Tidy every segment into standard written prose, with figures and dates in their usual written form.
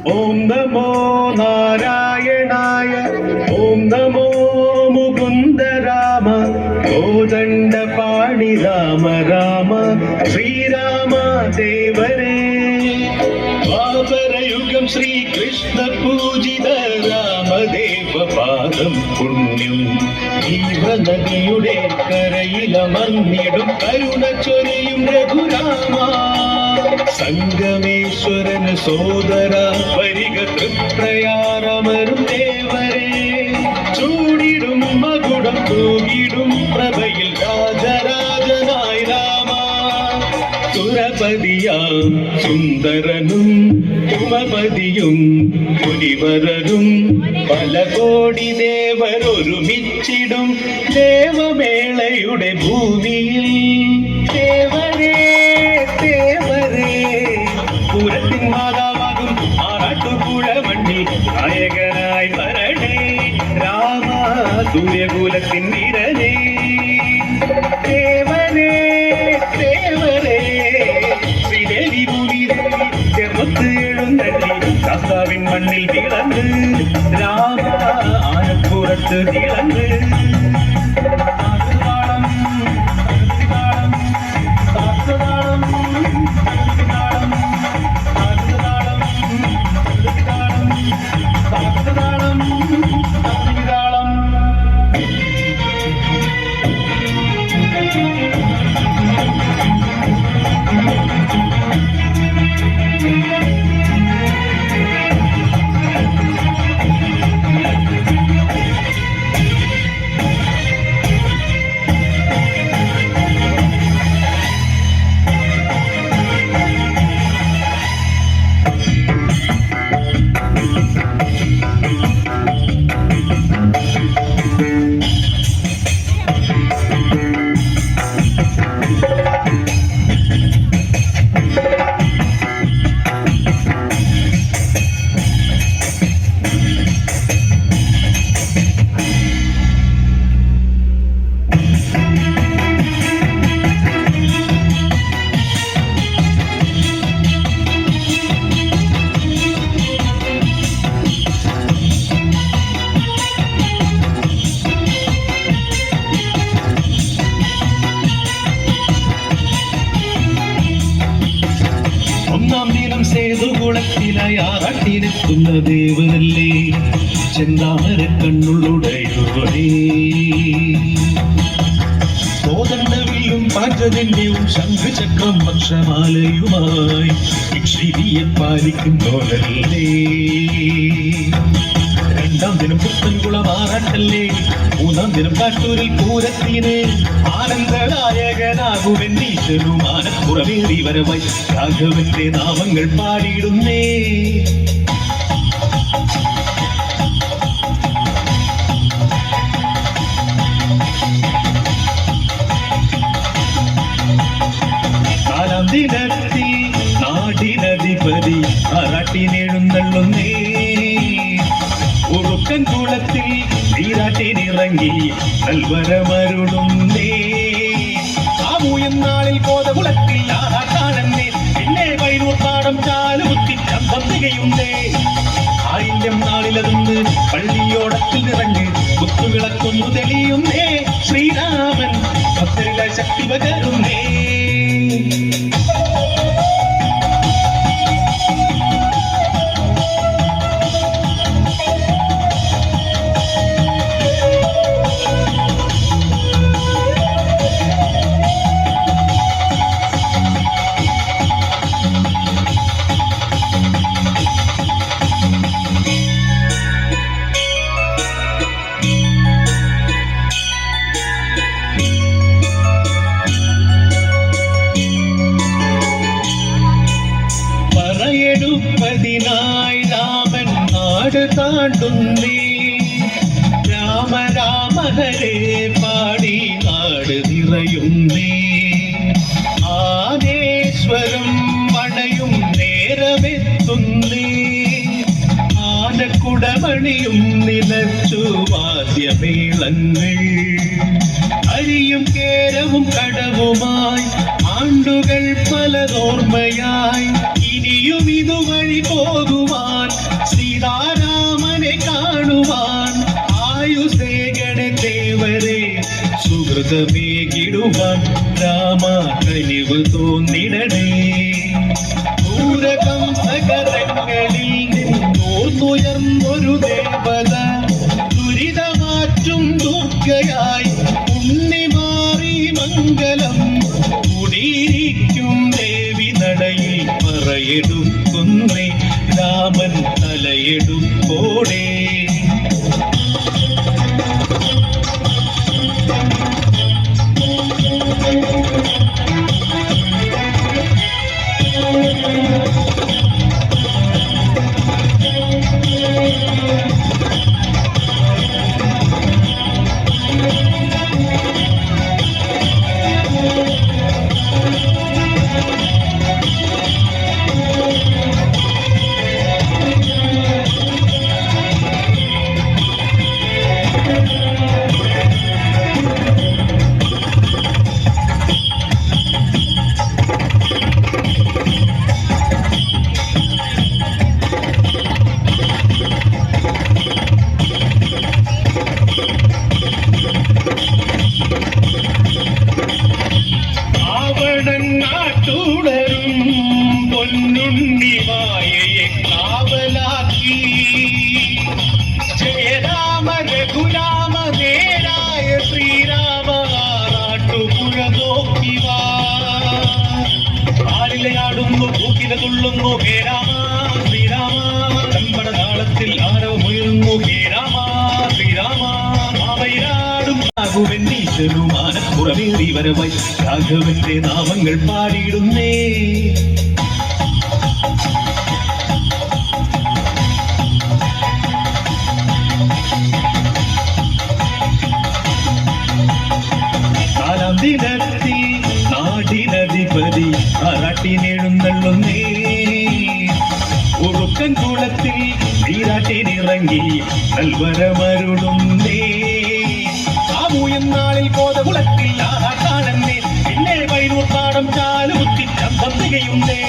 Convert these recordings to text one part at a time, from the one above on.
ഓം നമോ നാരായണായ ഓം നമോ മുകുന്ദ രാമ കോദണ്ഡപാണി രാമ രാമ ശ്രീരാമ ദേവരേ ദ്വാപരയുഗം ശ്രീകൃഷ്ണ പൂജിത രാമദേവ പാദം പുണ്യം ജീവനദിയുടെ കരയിലമർന്നിടും കരുണ ചൊരിയും രഘുരാമ സംഗമേശ്വരന് സോദര വരിക തൃപ്രയാരമരും ദേവരേ ചൂടിടും മകുടം തൂകിടും പ്രഭയിൽ രാജരാജനായി രാമ സുരപതിയാം സുന്ദരനും ഉമപതിയും മുനിവരരും പല കോടി ദേവരൊരുമിച്ചിടും ദേവമേളയുടെ ഭൂമിയിൽ ദേവരേ പൂരത്തിൻ മാതാവാകും ആറാട്ടുപുഴ മണ്ണിൽ നായകനായി വരണേ രാമ സൂര്യകൂലത്തിൻ വീരനേ ദേവരേ ദേവരേ ശ്രീദേവി ഭൂമിദേവി ചേർന്നൊത്ത് എഴുന്നള്ളി ശാസ്താവിൻ മണ്ണിൽ തിളങ്ങ് രാമ ആനപ്പുറത്ത് തിളങ്ങ് ഒന്നാം ദിനം സേതുകുളത്തിലയാറാട്ടിനെത്തുന്ന ദേവനല്ലേ ചെന്താമര കണ്ണുള്ളുടയോരേ കോദണ്ഡവില്ലും പാഞ്ചജന്യവും ശംഖചക്രം പക്ഷമാലയുമായി ഇക്ഷിതിയെ പാലിക്കുന്നോരല്ലേ രണ്ടാം ദിനം പുത്തൻകുളം ആറാട്ടല്ലേ മൂന്നാം ദിനം കാട്ടൂരിൽ പൂരത്തിന് ആനന്ദനായകനാകുമെന്നീശനും ആനപ്പുറമേറി വരവായി രാഘവന്റെ നാമങ്ങൾ പാടിയിടുന്നേ നാലാം ദിനത്തിൽ നാടിനധിപതി ആറാട്ടിനെഴുന്നള്ളുന്നേ ഉറുക്കൻ കുളത്തിൽ നീരാട്ടിനിറങ്ങി നൽവരമരുടുന്നേ ആമൂയന്നാളിൽ കോതകുളത്തിൽ ആറാട്ടാണെന്നേ പിന്നെ വൈനൂർപ്പാടം ചാലുകുത്തി ചന്തം തികയുന്നേ ആയില്യം നാളിലതുന്ന് പള്ളിയോടത്തിൽ നിറഞ്ഞ് കുത്തുവിളക്കൊന്നു തെളിയുന്നേ ശ്രീരാമൻ ഭക്തരിലെ ശക്തി പകരുന്നേ ായി രാമൻ നാട് താണ്ടുന്നേ രാമ രാമ ഹരേ പാടി നാട് നിറയുന്നേ ആനേശ്വരം മണയും നേരമെത്തുന്നേ ആനക്കുടമണിയും നിലച്ചു വാദ്യമേളങ്ങൾ അരിയും കേരവും കടവുമായി ആണ്ടുകൾ പലതോർമ്മയായി ഇനിയും ഇതുവഴി പോകുവാൻ സീതാരാമനെ കാണുവാൻ ആയുസേകണേ ദേവരെ സുഹൃതമേകിടുവാൻ രാമ കനിവ് തോന്നിടണേ. പൂരകം സകലങ്ങളിൽ നിന്നോർന്നുയർന്നൊരു ദേവത ദുരിതമാറ്റും ദുർഗയായി ഉണ്ണിമാറി മംഗലം കുടിയിരിക്കും ദേവി നടയിൽ പറയെടുക്കുന്നേ രാമൻ തലയെടുപ്പോടെ. നാട്ടുടരും പൊന്നുണ്ണി മായയെ കാവലാക്കി ജയരാമ രഘുരാമ നേരായ ശ്രീരാമ നാട്ടുപുഴ നോക്കിവാ. ആലിലയാടുന്നു പൂക്കില തുള്ളുന്നു ഹേ രാമ ശ്രീരാമ. കമ്പട താളത്തിൽ ആരവമുയരുന്നു ഹേ രാമ ശ്രീരാമ. മാവയിലാടും മാനപ്പുറമേറി വരവായി രാഘവന്റെ നാമങ്ങൾ പാടിയിടുന്നേ. നാലാം ദിനത്തിൽ നാടിനധിപതി ആറാട്ടിനെഴുന്നള്ളുന്നേ. ഉറുക്കൻ കുളത്തിൽ നീരാട്ടിനിറങ്ങി നൽവരമരുടുന്നേ. നാളിൽ കോതകുളത്തിൽ ആഹാട്ടാണെന്നേ പിന്നെ വൈനൂർപ്പാടം ചാലുകുത്തി ചന്തം തികയുന്നേ.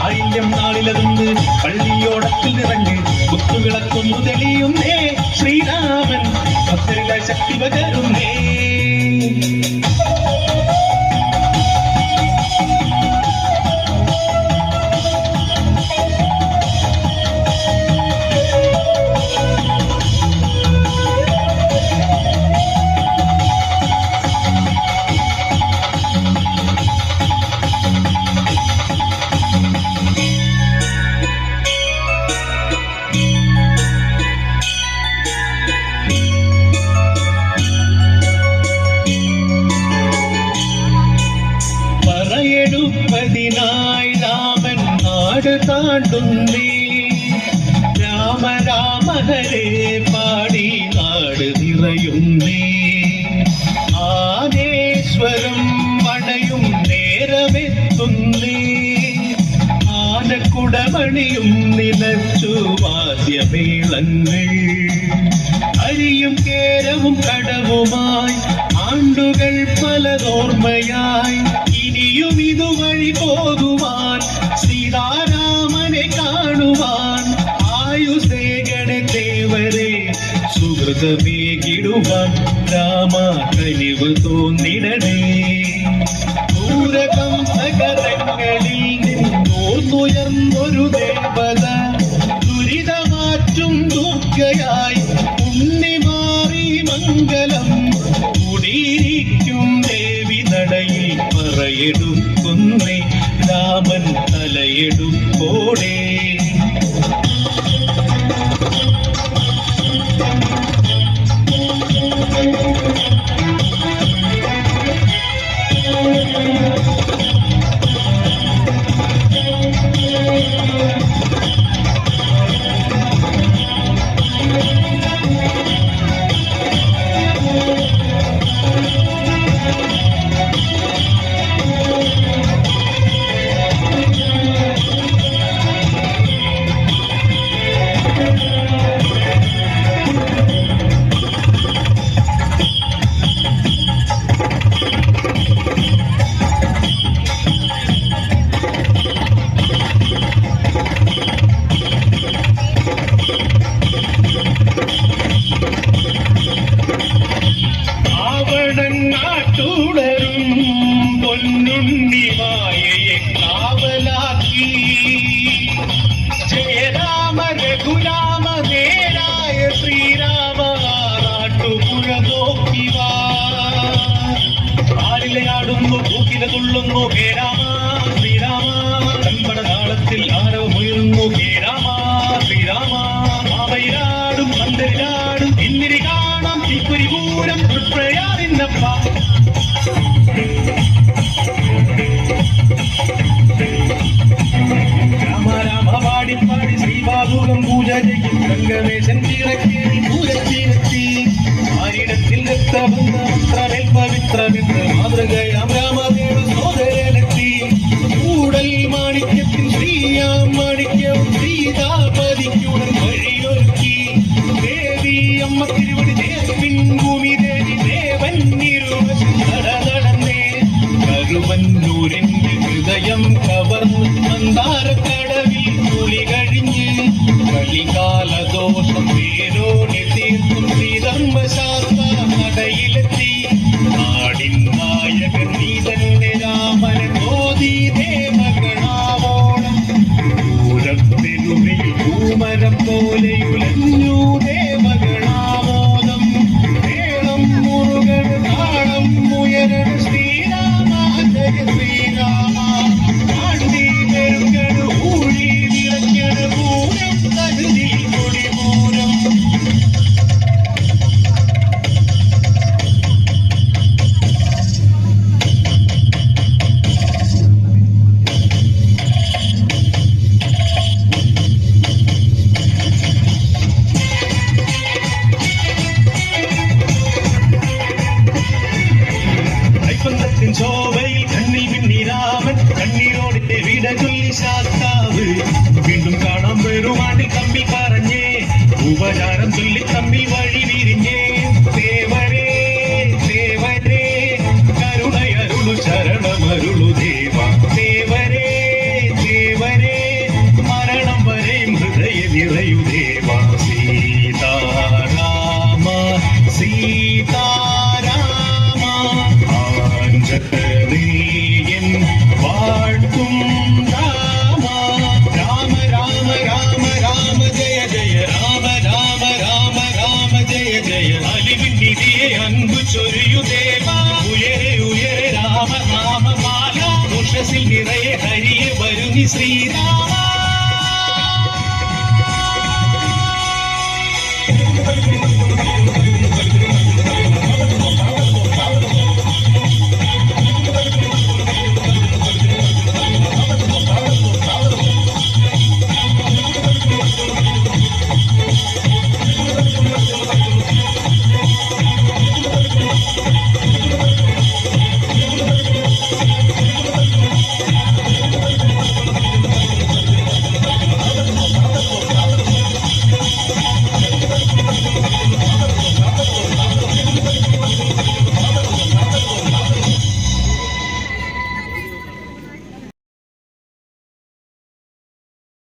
ആയില്യം നാളിലതുന്ന് പള്ളിയോടത്തിൽ നിറഞ്ഞ് കുത്തുവിളക്കൊന്നു തെളിയുന്നേ. ശ്രീരാമൻ ഭക്തരിലെ ശക്തി പകരുന്നേ. പറയെടുപ്പതിനായി രാമൻ നാട് താണ്ടുന്നേ. രാമ രാമ ഹരേ പാടി നാട് നിറയുന്നേ. ആനേശ്വരം വണയും നേരമെത്തുന്നേ. ആനക്കുടമണിയും നിലച്ചു വാദ്യമേളങ്ങൾ. അരിയും കേരവും കടവുമായി ആണ്ടുകൾ പലതോർമ്മയായി ഇനിയും ഇതുവഴി പോകുവാൻ സീതാരാമനെ കാണുവാൻ ആയുസേകണേ ദേവരെ സുഹൃതമേകിടുവാൻ രാമ കനിവ് തോന്നിടണേ. പൂരകം സകലങ്ങളിൽ നിന്നോർന്നുയർന്നൊരു ദേവത ദുരിതമാറ്റും ദുർഗയായി ഉണ്ണിമാറി മംഗലം കുടിയിരിക്കും ദേവി നടയിൽ പറയെടുക്കുന്നേ രാമൻ തലയെടുപ്പോടെ. ജയ രാമ രഘുരാമ നേരായ ശ്രീരാമ നാട്ടുപുഴ നോക്കിവാ ആടിലയാടുന്നു പൂക്കില തുള്ളുന്നു ഹേ രാമ ശ്രീരാമ കമ്പട താളത്തിൽ ആരവമുയരുന്നു ഹേ രാമ ശ്രീരാമ മാവയിലാടും പന്തലിലാടും ഇന്നിരി കാണാം തീക്കുരി പൂരം തൃപ്രയാറിന്നപ്പ രാമ രാമ പാടി പാടി ശ്രീബാധൂകം പൂജ ചെയ്യും ഗംഗവേശൻ ചിറക്കേറി പൂരത്തിനെത്തി ആരിടത്തിൽ രക്തബന്ധമത്രമേൽ പവിത്രമെന്ന് മാതൃകയാം രാമദേവ സോദരനെത്തി കൂടൽ മാണിക്യത്തിൻ ശ്രീയാം മാണിക്യവും സീതാപതിക്കുടൻ വഴിയൊരുക്കി ദേവി അമ്മ തിരുവടി ദേവിൻ ഭൂമി ദേവി ദേവൻ ഇരുവശം നടന്നേ കരുവന്നൂരിന്റെ ഹൃദയം കവർന്ന് മന്ദാരക്കടവിൽ കുളി കഴിഞ്ഞ് കളികാലദോഷം പേരോടി തീർക്കും ശ്രീധർമ്മശാസ്ത്ര നടയിലെത്തി നാടിൻ നായകൻ നീ തന്നെ രാമന തോതി ദേവഗണാവോളം പൂരത്തെരുവിൽ പൂമരം പോലെയുലഞ്ഞു ദേവഗണാമോദം മേളം മുറുകൻ താളം ഉയരണ ശ്രീരാമ ജയ ശ്രീരാമ പാണ്ടി പെരുങ്കട് ഊഴി നിറയ്ക്കണ പൂരം കരുതി കൊടിപൂരം കൈപ്പന്തത്തിൻ ശോഭയിൽ കണ്ണിൽ മിന്നി രാമൻ കണ്ണീരോടെ വിട ചൊല്ലി ശാസ്താവ് വീണ്ടും കാണാൻ പെരുമാണ്ടിൽ തമ്മിൽ പറഞ്ഞേ ഉപചാരം ചൊല്ലി തമ്മിൽ വഴി വിരിഞ്ഞേ ദേവരേ ദേവരേ കരുണയരുളു ശരണമരുളു ദേവ ദേവരേ ദേവരേ മരണം വരെയും ഹൃദയ നിറയു ദേവ സീതാരാമ സീതാരാമ ആഞ്ജനേയൻ വാഴ്ത്തും രാമ രാമ രാമ രാമ രാമ ജയ ജയ രാമ രാമ രാമ രാമ ജയ ജയ അലിവിന്നിധിയെ അൻപു ചൊരിയു ദേവ ഉയരെ ഉയരെ രാമ നാമമാല ഉഷസിൽ നിറയെ ഹരിയെ വരുന്നി ശ്രീരാമ